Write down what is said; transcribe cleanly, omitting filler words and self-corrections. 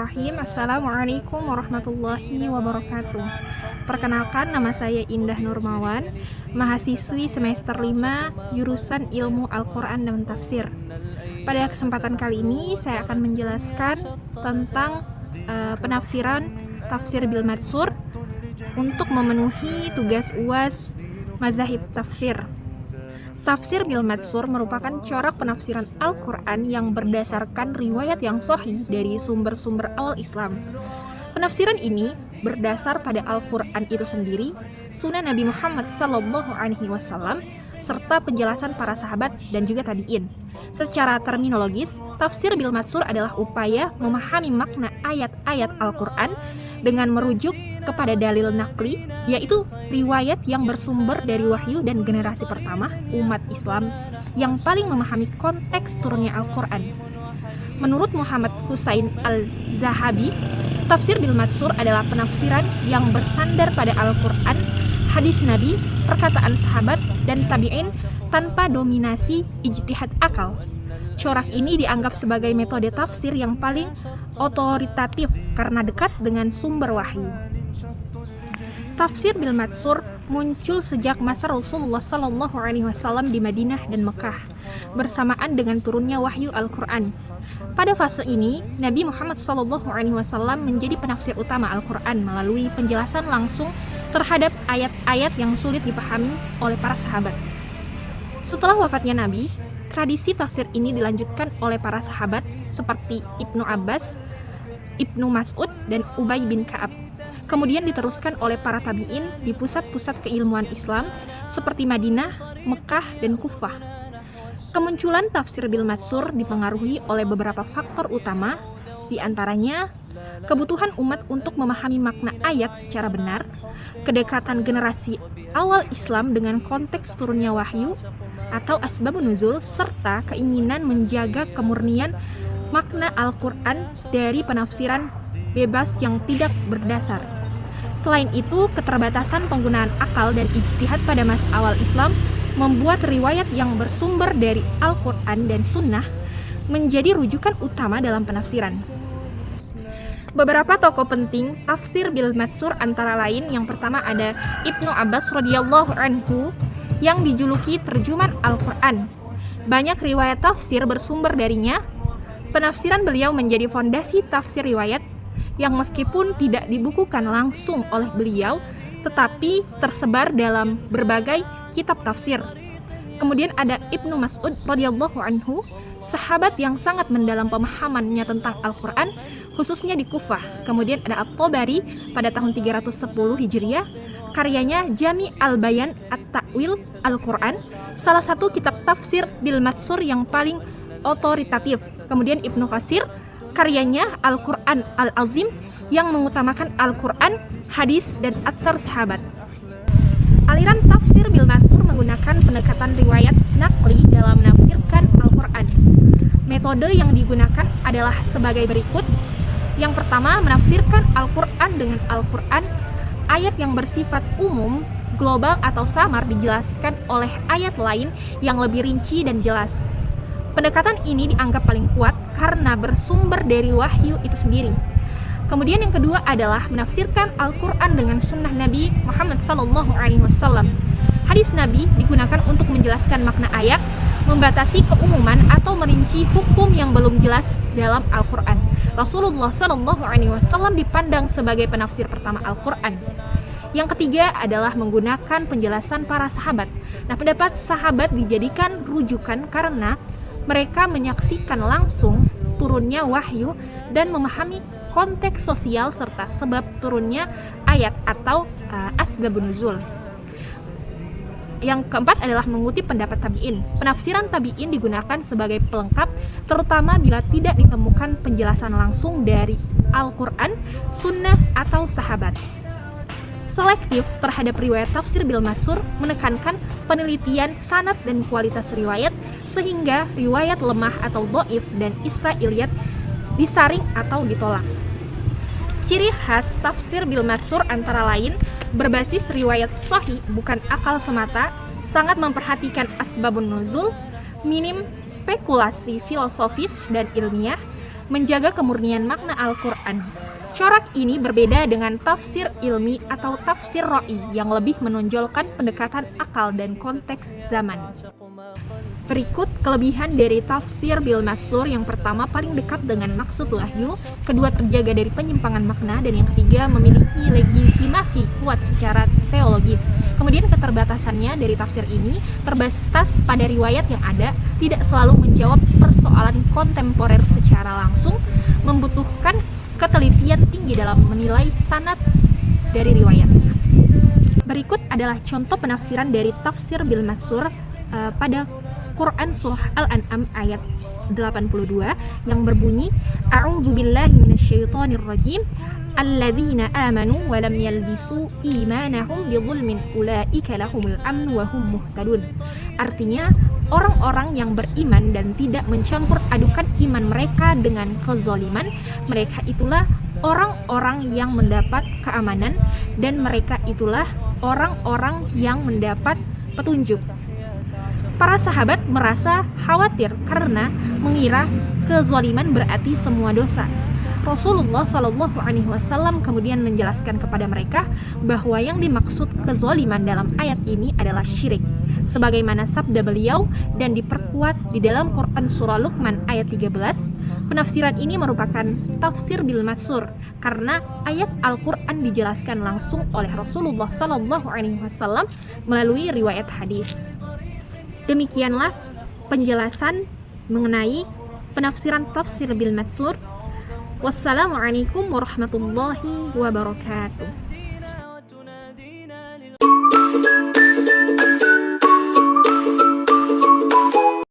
Bismillahirrahmanirrahim. Assalamualaikum warahmatullahi wabarakatuh. Perkenalkan, nama saya Indah Nurmawan, mahasiswi semester 5 jurusan Ilmu Al-Quran dan Tafsir. Pada kesempatan kali ini saya akan menjelaskan tentang penafsiran tafsir bil matsur untuk memenuhi tugas UAS mazahib tafsir. Tafsir bil matsur merupakan corak penafsiran Al-Quran yang berdasarkan riwayat yang sahih dari sumber-sumber awal Islam. Penafsiran ini berdasar pada Al-Quran itu sendiri, sunnah Nabi Muhammad SAW, serta penjelasan para sahabat dan juga tabi'in. Secara terminologis, tafsir bil matsur adalah upaya memahami makna ayat-ayat Al-Quran dengan merujuk kepada dalil naqli, yaitu riwayat yang bersumber dari wahyu dan generasi pertama umat Islam yang paling memahami konteks turunnya Al-Quran. Menurut Muhammad Husain Al-Zahabi, tafsir bil matsur adalah penafsiran yang bersandar pada Al-Quran, hadis Nabi, perkataan sahabat, dan tabi'in tanpa dominasi ijtihad akal. Corak ini dianggap sebagai metode tafsir yang paling otoritatif karena dekat dengan sumber wahyu. Tafsir bil matsur muncul sejak masa Rasulullah SAW di Madinah dan Mekah, bersamaan dengan turunnya wahyu Al-Quran. Pada fase ini, Nabi Muhammad SAW menjadi penafsir utama Al-Quran melalui penjelasan langsung terhadap ayat-ayat yang sulit dipahami oleh para sahabat. Setelah wafatnya Nabi, tradisi tafsir ini dilanjutkan oleh para sahabat seperti Ibnu Abbas, Ibnu Mas'ud, dan Ubay bin Ka'ab. Kemudian diteruskan oleh para tabi'in di pusat-pusat keilmuan Islam seperti Madinah, Mekah, dan Kufah. Kemunculan tafsir bil matsur dipengaruhi oleh beberapa faktor utama, di antaranya kebutuhan umat untuk memahami makna ayat secara benar, kedekatan generasi awal Islam dengan konteks turunnya wahyu atau asbabun nuzul, serta keinginan menjaga kemurnian makna Al-Quran dari penafsiran bebas yang tidak berdasar. Selain itu, keterbatasan penggunaan akal dan ijtihad pada masa awal Islam membuat riwayat yang bersumber dari Al-Quran dan Sunnah menjadi rujukan utama dalam penafsiran. Beberapa tokoh penting tafsir bil matsur antara lain yang pertama ada Ibnu Abbas radhiyallahu anhu yang dijuluki terjemahan Al-Quran. Banyak riwayat tafsir bersumber darinya. Penafsiran beliau menjadi fondasi tafsir riwayat yang meskipun tidak dibukukan langsung oleh beliau, tetapi tersebar dalam berbagai kitab tafsir. Kemudian ada Ibnu Mas'ud radhiyallahu anhu, sahabat yang sangat mendalam pemahamannya tentang Al-Quran, khususnya di Kufah. Kemudian ada At-Tabari pada tahun 310 Hijriah, karyanya Jami' al-Bayan at-Ta'wil Al-Quran, salah satu kitab tafsir bil matsur yang paling otoritatif. Kemudian Ibnu Katsir, karyanya Al-Quran Al-Azim yang mengutamakan Al-Quran, hadis, dan atsar sahabat. Aliran tafsir bil matsur menggunakan pendekatan riwayat naqli dalam menafsirkan Al-Quran. Metode yang digunakan adalah sebagai berikut. Yang pertama, menafsirkan Al-Quran dengan Al-Quran. Ayat yang bersifat umum, global, atau samar dijelaskan oleh ayat lain yang lebih rinci dan jelas. Pendekatan ini dianggap paling kuat karena bersumber dari wahyu itu sendiri. Kemudian yang kedua adalah menafsirkan Al-Quran dengan sunnah Nabi Muhammad SAW. Hadis Nabi digunakan untuk menjelaskan makna ayat, membatasi keumuman atau merinci hukum yang belum jelas dalam Al-Quran. Rasulullah SAW dipandang sebagai penafsir pertama Al-Quran. Yang ketiga adalah menggunakan penjelasan para sahabat. Nah, pendapat sahabat dijadikan rujukan karena mereka menyaksikan langsung turunnya wahyu dan memahami konteks sosial serta sebab turunnya ayat atau asbabun nuzul. Yang keempat adalah mengutip pendapat tabi'in. Penafsiran tabi'in digunakan sebagai pelengkap, terutama bila tidak ditemukan penjelasan langsung dari Al-Quran, Sunnah, atau sahabat. Selektif terhadap riwayat tafsir bil matsur menekankan penelitian sanad dan kualitas riwayat sehingga riwayat lemah atau dhaif dan Israiliyat disaring atau ditolak. Ciri khas tafsir bil matsur antara lain berbasis riwayat sahih bukan akal semata, sangat memperhatikan asbabun nuzul, minim spekulasi filosofis dan ilmiah, menjaga kemurnian makna Al-Quran. Corak ini berbeda dengan tafsir ilmi atau tafsir ra'i yang lebih menonjolkan pendekatan akal dan konteks zaman. Berikut kelebihan dari tafsir bil matsur. Yang pertama, paling dekat dengan maksud wahyu, kedua, terjaga dari penyimpangan makna, dan yang ketiga, memiliki legitimasi kuat secara teologis. Kemudian keterbatasannya dari tafsir ini terbatas pada riwayat yang ada, tidak selalu menjawab persoalan kontemporer secara langsung, membutuhkan ketelitian tinggi dalam menilai sanad dari riwayat. Berikut adalah contoh penafsiran dari tafsir bil matsur pada Quran surah Al-An'am ayat 82 yang berbunyi, A'udzubillahi minasyaitonirrajim, alladzina amanu wa lam yalbisu imanahum bidzulmin ulaika lahumul amnu wa hum muhtadun. Artinya, orang-orang yang beriman dan tidak mencampur adukan iman mereka dengan kezaliman, mereka itulah orang-orang yang mendapat keamanan, dan mereka itulah orang-orang yang mendapat petunjuk. Para sahabat merasa khawatir karena mengira kezaliman berarti semua dosa. Rasulullah Shallallahu Alaihi Wasallam kemudian menjelaskan kepada mereka bahwa yang dimaksud kezaliman dalam ayat ini adalah syirik, sebagaimana sabda beliau dan diperkuat di dalam Quran surah Luqman ayat 13. Penafsiran ini merupakan tafsir bil matsur karena ayat Al-Quran dijelaskan langsung oleh Rasulullah Shallallahu Alaihi Wasallam melalui riwayat hadis. Demikianlah penjelasan mengenai penafsiran tafsir bil matsur. Wassalamualaikum warahmatullahi wabarakatuh.